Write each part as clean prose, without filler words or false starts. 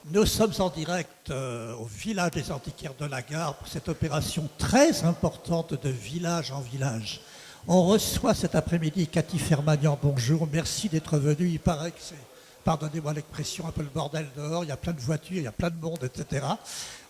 Nous sommes en direct au village des antiquaires de la Gare pour cette opération très importante de village en village. On reçoit cet après-midi Cathy Fermagnan. Bonjour, merci d'être venu. Il paraît que c'est, pardonnez-moi l'expression, un peu le bordel dehors. Il y a plein de voitures, il y a plein de monde, etc.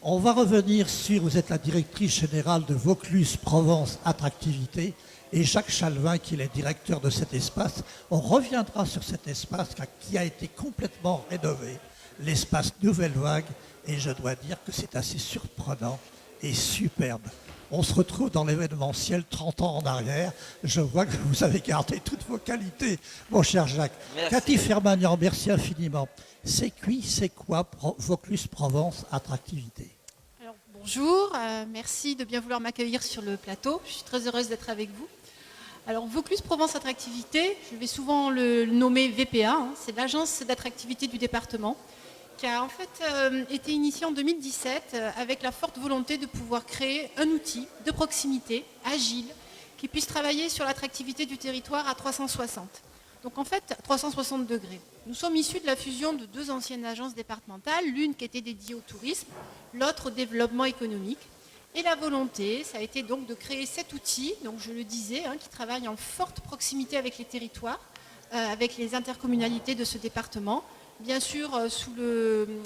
On va revenir sur, vous êtes la directrice générale de Vaucluse Provence Attractivité et Jacques Chalvin qui est le directeur de cet espace. On reviendra sur cet espace qui a été complètement rénové, l'espace Nouvelle Vague, et je dois dire que c'est assez surprenant et superbe. On se retrouve dans l'événementiel 30 ans en arrière. Je vois que vous avez gardé toutes vos qualités, mon cher Jacques. Merci. Cathy Fermagnan, merci infiniment. C'est quoi Vaucluse Provence Attractivité? Alors, bonjour, merci de bien vouloir m'accueillir sur le plateau. Je suis très heureuse d'être avec vous. Alors, Vaucluse Provence Attractivité, je vais souvent le nommer VPA, c'est l'agence d'attractivité du département, qui a en fait été initiée en 2017 avec la forte volonté de pouvoir créer un outil de proximité, agile, qui puisse travailler sur l'attractivité du territoire à 360. Donc en fait, 360 degrés. Nous sommes issus de la fusion de deux anciennes agences départementales, l'une qui était dédiée au tourisme, l'autre au développement économique. Et la volonté, ça a été donc de créer cet outil, donc je le disais, qui travaille en forte proximité avec les territoires, avec les intercommunalités de ce département, bien sûr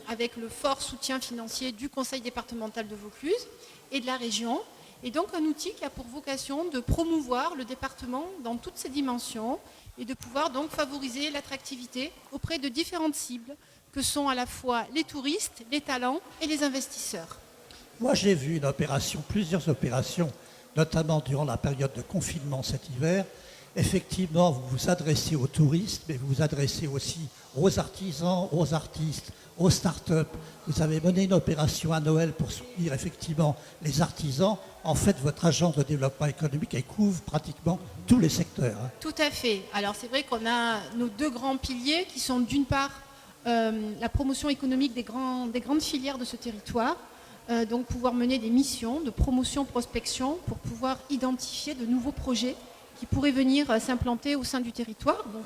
avec le fort soutien financier du conseil départemental de Vaucluse et de la région. Et donc un outil qui a pour vocation de promouvoir le département dans toutes ses dimensions et de pouvoir donc favoriser l'attractivité auprès de différentes cibles que sont à la fois les touristes, les talents et les investisseurs. Moi, j'ai vu plusieurs opérations, notamment durant la période de confinement cet hiver. Effectivement, vous vous adressez aux touristes, mais vous vous adressez aussi aux artisans, aux artistes, aux start-up. Vous avez mené une opération à Noël pour soutenir effectivement les artisans. En fait, votre agence de développement économique, elle couvre pratiquement tous les secteurs. Tout à fait. Alors c'est vrai qu'on a nos deux grands piliers qui sont d'une part la promotion économique des grandes filières de ce territoire, donc pouvoir mener des missions de promotion, prospection pour pouvoir identifier de nouveaux projets qui pourraient venir s'implanter au sein du territoire. Donc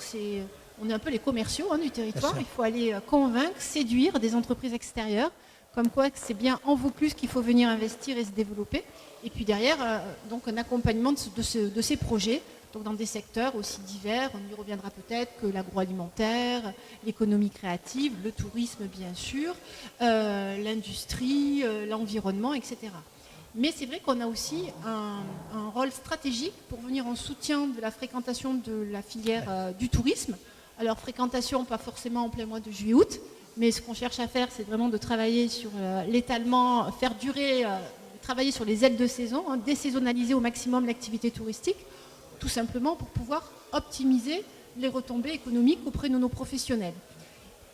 on est un peu les commerciaux du territoire. Il faut aller convaincre, séduire des entreprises extérieures, comme quoi c'est bien en Vaucluse qu'il faut venir investir et se développer. Et puis derrière, donc un accompagnement de ces projets, donc dans des secteurs aussi divers, on y reviendra peut-être, que l'agroalimentaire, l'économie créative, le tourisme bien sûr, l'industrie, l'environnement, etc. Mais c'est vrai qu'on a aussi un rôle stratégique pour venir en soutien de la fréquentation de la filière du tourisme. Alors fréquentation, pas forcément en plein mois de juillet-août, mais ce qu'on cherche à faire, c'est vraiment de travailler sur l'étalement, faire durer, travailler sur les ailes de saison, désaisonnaliser au maximum l'activité touristique, tout simplement pour pouvoir optimiser les retombées économiques auprès de nos professionnels.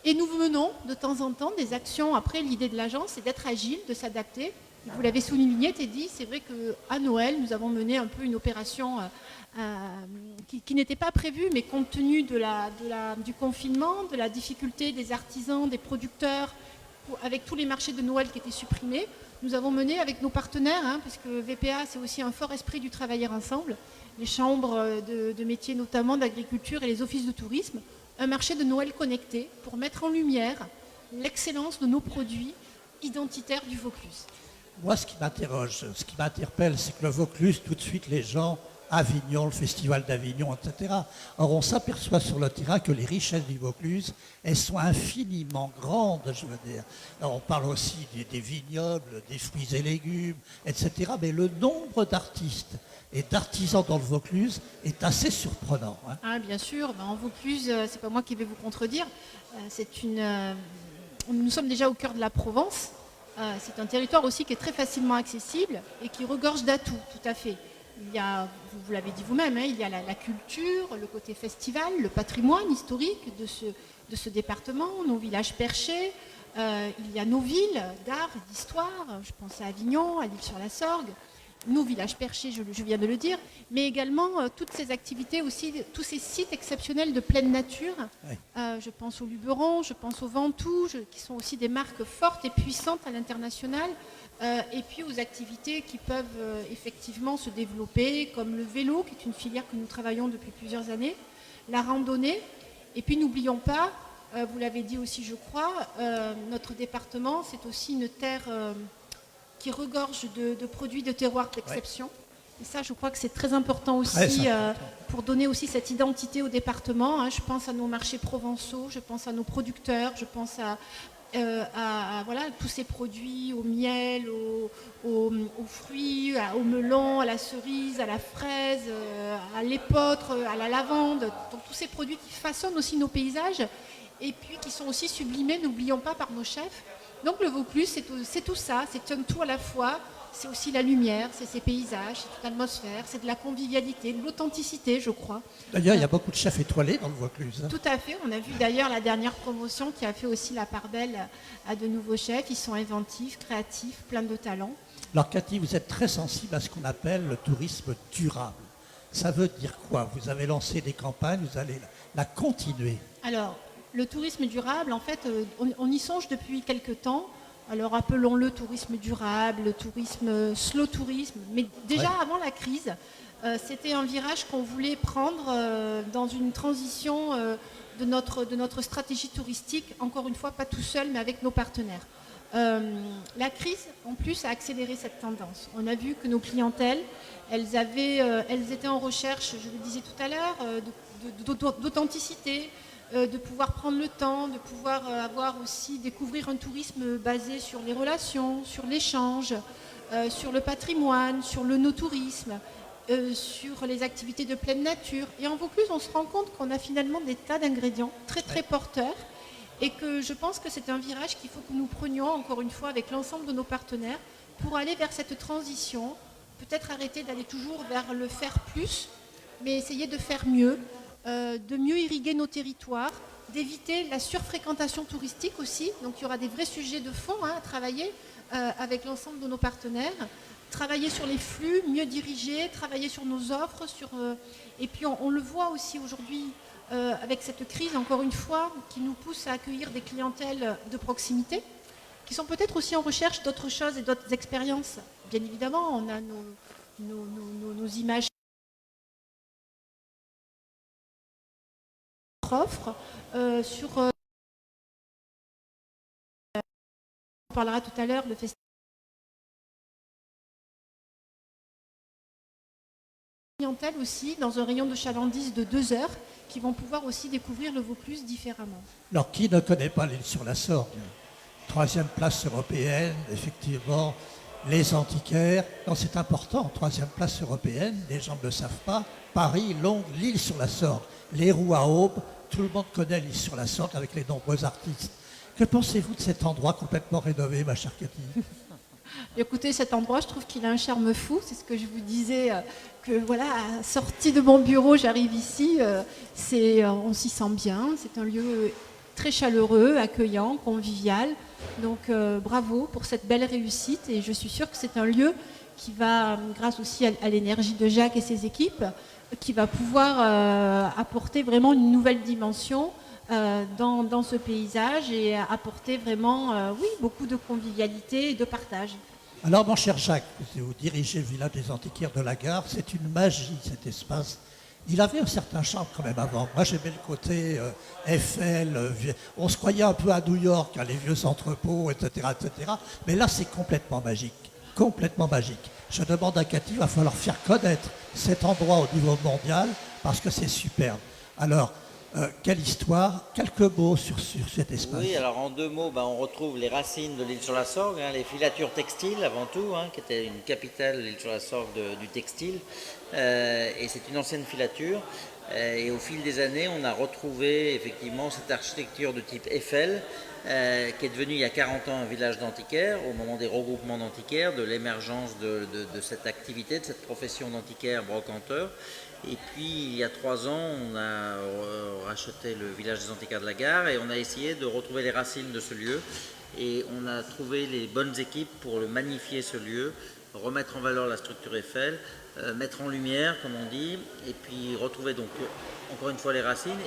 Et nous menons de temps en temps des actions. Après, l'idée de l'agence, c'est d'être agile, de s'adapter. Vous l'avez souligné, Teddy, c'est vrai qu'à Noël, nous avons mené un peu une opération qui n'était pas prévue, mais compte tenu du confinement, de la difficulté des artisans, des producteurs, avec tous les marchés de Noël qui étaient supprimés, nous avons mené avec nos partenaires, puisque VPA, c'est aussi un fort esprit du travailler ensemble, les chambres de métiers notamment d'agriculture et les offices de tourisme, un marché de Noël connecté pour mettre en lumière l'excellence de nos produits identitaires du Vaucluse. Moi, ce qui m'interpelle, c'est que le Vaucluse, tout de suite, les gens, Avignon, le festival d'Avignon, etc. Or, on s'aperçoit sur le terrain que les richesses du Vaucluse, elles sont infiniment grandes, je veux dire. Alors, on parle aussi des vignobles, des fruits et légumes, etc. Mais le nombre d'artistes et d'artisans dans le Vaucluse est assez surprenant. Bien sûr, en Vaucluse, c'est pas moi qui vais vous contredire. Nous sommes déjà au cœur de la Provence. C'est un territoire aussi qui est très facilement accessible et qui regorge d'atouts, tout à fait. Il y a, vous l'avez dit vous-même, il y a la culture, le côté festival, le patrimoine historique de ce département, nos villages perchés. Il y a nos villes d'art et d'histoire, je pense à Avignon, à l'Île-sur-la-Sorgue, nos villages perchés, je viens de le dire, mais également toutes ces activités aussi, tous ces sites exceptionnels de pleine nature. Oui. Je pense au Luberon, je pense au Ventoux, qui sont aussi des marques fortes et puissantes à l'international, et puis aux activités qui peuvent effectivement se développer, comme le vélo, qui est une filière que nous travaillons depuis plusieurs années, la randonnée, et puis n'oublions pas Vous l'avez dit aussi, je crois, notre département, c'est aussi une terre qui regorge de produits de terroir d'exception. Ouais. Et ça, je crois que c'est très important aussi pour donner aussi cette identité au département. Hein. Je pense à nos marchés provençaux, je pense à nos producteurs, je pense à voilà, tous ces produits, au miel, aux fruits, au melon, à la cerise, à la fraise, à l'épeautre, à la lavande. Donc tous ces produits qui façonnent aussi nos paysages et puis qui sont aussi sublimés, n'oublions pas, par nos chefs. Donc le Vaucluse, c'est tout ça, c'est un tout à la fois. C'est aussi la lumière, c'est ces paysages, c'est toute l'atmosphère, c'est de la convivialité, de l'authenticité, je crois. D'ailleurs, il y a beaucoup de chefs étoilés dans le Vaucluse. Tout à fait. On a vu d'ailleurs la dernière promotion qui a fait aussi la part belle à de nouveaux chefs. Ils sont inventifs, créatifs, pleins de talent. Alors Cathy, vous êtes très sensible à ce qu'on appelle le tourisme durable. Ça veut dire quoi? Vous avez lancé des campagnes, vous allez la continuer. Alors, le tourisme durable, en fait, on y songe depuis quelques temps. Alors appelons-le tourisme durable, tourisme, slow tourisme. Mais déjà avant la crise, c'était un virage qu'on voulait prendre dans une transition de notre stratégie touristique, encore une fois, pas tout seul, mais avec nos partenaires. La crise, en plus, a accéléré cette tendance. On a vu que nos clientèles, elles étaient en recherche, je le disais tout à l'heure, d'authenticité, de pouvoir prendre le temps, de pouvoir découvrir un tourisme basé sur les relations, sur l'échange, sur le patrimoine, sur le no-tourisme, sur les activités de pleine nature. Et en Vaucluse, on se rend compte qu'on a finalement des tas d'ingrédients très très porteurs et que je pense que c'est un virage qu'il faut que nous prenions encore une fois avec l'ensemble de nos partenaires pour aller vers cette transition, peut-être arrêter d'aller toujours vers le faire plus, mais essayer de faire mieux. De mieux irriguer nos territoires, d'éviter la surfréquentation touristique aussi. Donc il y aura des vrais sujets de fond à travailler avec l'ensemble de nos partenaires. Travailler sur les flux, mieux diriger, travailler sur nos offres. Et puis on le voit aussi aujourd'hui avec cette crise, encore une fois, qui nous pousse à accueillir des clientèles de proximité, qui sont peut-être aussi en recherche d'autres choses et d'autres expériences. Bien évidemment, on a nos images offre on parlera tout à l'heure, le festival clientèle aussi, dans un rayon de chalandise de 2 heures, qui vont pouvoir aussi découvrir le Vaucluse différemment. Alors, qui ne connaît pas l'île sur la Sorgue? 3e place européenne, effectivement, les antiquaires. Non, c'est important, 3e place européenne, les gens ne le savent pas. Paris, Londres, l'île sur la Sorgue, les roues à aube. Tout le monde connaît l'île sur la Sorgue avec les nombreux artistes. Que pensez-vous de cet endroit complètement rénové, ma chère Cathy? Écoutez, cet endroit, je trouve qu'il a un charme fou. C'est ce que je vous disais, que voilà, sortie de mon bureau, j'arrive ici, on s'y sent bien. C'est un lieu très chaleureux, accueillant, convivial. Donc bravo pour cette belle réussite. Et je suis sûre que c'est un lieu qui va, grâce aussi à l'énergie de Jacques et ses équipes, qui va pouvoir apporter vraiment une nouvelle dimension dans ce paysage et apporter vraiment, oui, beaucoup de convivialité et de partage. Alors, mon cher Jacques, vous dirigez le village des antiquaires de la Gare, c'est une magie cet espace. Il avait un certain charme quand même avant. Moi, j'aimais le côté Eiffel, on se croyait un peu à New York, les vieux entrepôts, etc., etc. Mais là, c'est complètement magique, complètement magique. Je demande à Cathy, il va falloir faire connaître cet endroit au niveau mondial parce que c'est superbe. Alors, quelle histoire, quelques mots sur cet espace. Oui, alors en 2 mots, on retrouve les racines de l'île sur la Sorgue, les filatures textiles avant tout, qui était une capitale, l'île sur la Sorgue, du textile. Et c'est une ancienne filature. Et au fil des années, on a retrouvé effectivement cette architecture de type Eiffel, qui est devenue il y a 40 ans un village d'antiquaires, au moment des regroupements d'antiquaires, de l'émergence de cette activité, de cette profession d'antiquaire brocanteur. Et puis il y a 3 ans, on a racheté le village des antiquaires de la Gare et on a essayé de retrouver les racines de ce lieu. Et on a trouvé les bonnes équipes pour le magnifier ce lieu, remettre en valeur la structure Eiffel, mettre en lumière, comme on dit, et puis retrouver donc encore une fois les racines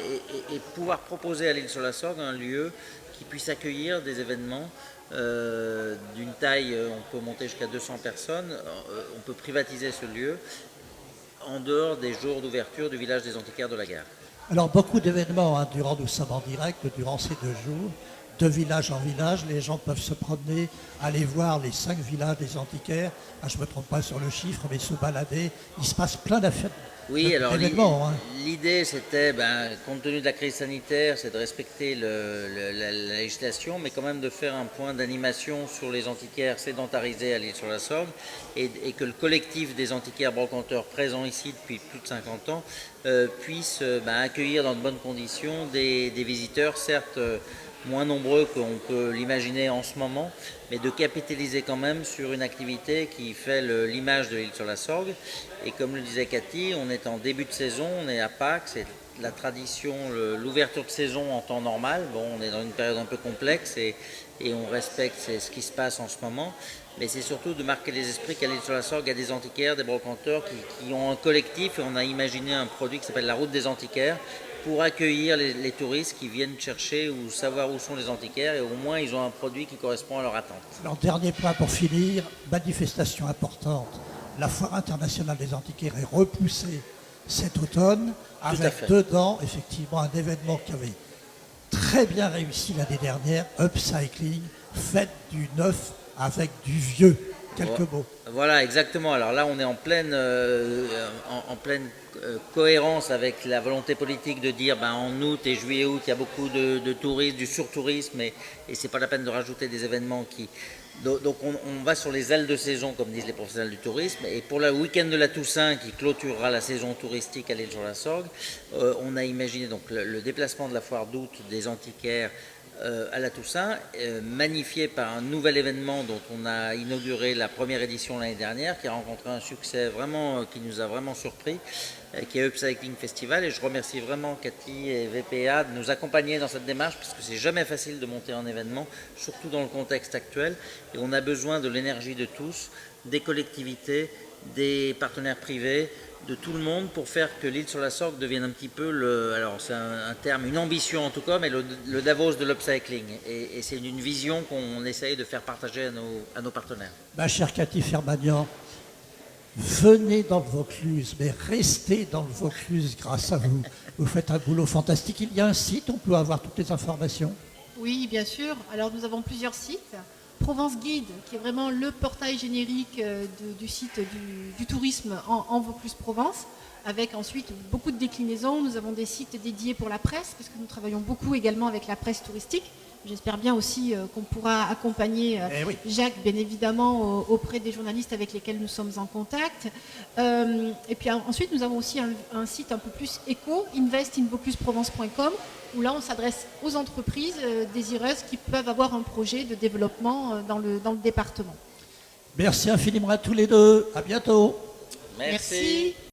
et pouvoir proposer à l'île sur la Sorgue un lieu qui puisse accueillir des événements d'une taille, on peut monter jusqu'à 200 personnes, on peut privatiser ce lieu en dehors des jours d'ouverture du village des antiquaires de la Gare. Alors beaucoup d'événements, hein, durant nous sommes en direct, durant ces 2 jours, de village en village, les gens peuvent se promener, aller voir les 5 villages des antiquaires, je ne me trompe pas sur le chiffre, mais se balader, il se passe plein d'affaires. Oui, alors D'événements, hein. l'idée c'était, compte tenu de la crise sanitaire, c'est de respecter la législation, mais quand même de faire un point d'animation sur les antiquaires sédentarisés à l'Île-sur-la-Sorgue et que le collectif des antiquaires brocanteurs présents ici depuis plus de 50 ans puisse accueillir dans de bonnes conditions des visiteurs, certes moins nombreux qu'on peut l'imaginer en ce moment, mais de capitaliser quand même sur une activité qui fait l'image de l'Île-sur-la-Sorgue. Et comme le disait Cathy, on est en début de saison, on est à Pâques, c'est la tradition, l'ouverture de saison en temps normal. Bon, on est dans une période un peu complexe et on respecte ce qui se passe en ce moment. Mais c'est surtout de marquer les esprits qu'à l'Île-sur-la-Sorgue, il y a des antiquaires, des brocanteurs qui ont un collectif et on a imaginé un produit qui s'appelle la route des antiquaires pour accueillir les touristes qui viennent chercher ou savoir où sont les antiquaires et au moins ils ont un produit qui correspond à leur attente. Alors, dernier point pour finir, manifestation importante. La Foire internationale des antiquaires est repoussée cet automne, avec dedans, effectivement, un événement qui avait très bien réussi l'année dernière, Upcycling, fête du neuf avec du vieux. Quelques mots. Voilà, exactement. Alors là, on est en pleine cohérence avec la volonté politique de dire en août et juillet-août, il y a beaucoup de tourisme, du surtourisme, et c'est pas la peine de rajouter des événements qui... Donc on va sur les ailes de saison, comme disent les professionnels du tourisme, et pour le week-end de la Toussaint, qui clôturera la saison touristique à l'Île-sur-la-Sorgue, on a imaginé donc le déplacement de la foire d'août des antiquaires à la Toussaint, magnifié par un nouvel événement dont on a inauguré la première édition l'année dernière, qui a rencontré un succès vraiment, qui nous a vraiment surpris, qui est Upcycling Festival. Et je remercie vraiment Cathy et VPA de nous accompagner dans cette démarche, parce que c'est jamais facile de monter un événement, surtout dans le contexte actuel. Et on a besoin de l'énergie de tous, des collectivités, des partenaires privés, de tout le monde pour faire que l'Île-sur-la-Sorgue devienne un petit peu, alors c'est un terme, une ambition en tout cas, mais le Davos de l'upcycling. Et c'est une vision qu'on essaye de faire partager à nos partenaires. Ma chère Cathy Fermagnan, venez dans le Vaucluse, mais restez dans le Vaucluse grâce à vous. Vous faites un boulot fantastique. Il y a un site, on peut avoir toutes les informations. Oui, bien sûr. Alors nous avons plusieurs sites. Provence Guide, qui est vraiment le portail générique du site du tourisme en Vaucluse-Provence, avec ensuite beaucoup de déclinaisons. Nous avons des sites dédiés pour la presse, parce que nous travaillons beaucoup également avec la presse touristique. J'espère bien aussi qu'on pourra accompagner Jacques, bien évidemment, auprès des journalistes avec lesquels nous sommes en contact. Et puis ensuite, nous avons aussi un site un peu plus éco, investinvaucluseprovence.com, où là, on s'adresse aux entreprises désireuses qui peuvent avoir un projet de développement dans le département. Merci infiniment à tous les deux. À bientôt. Merci.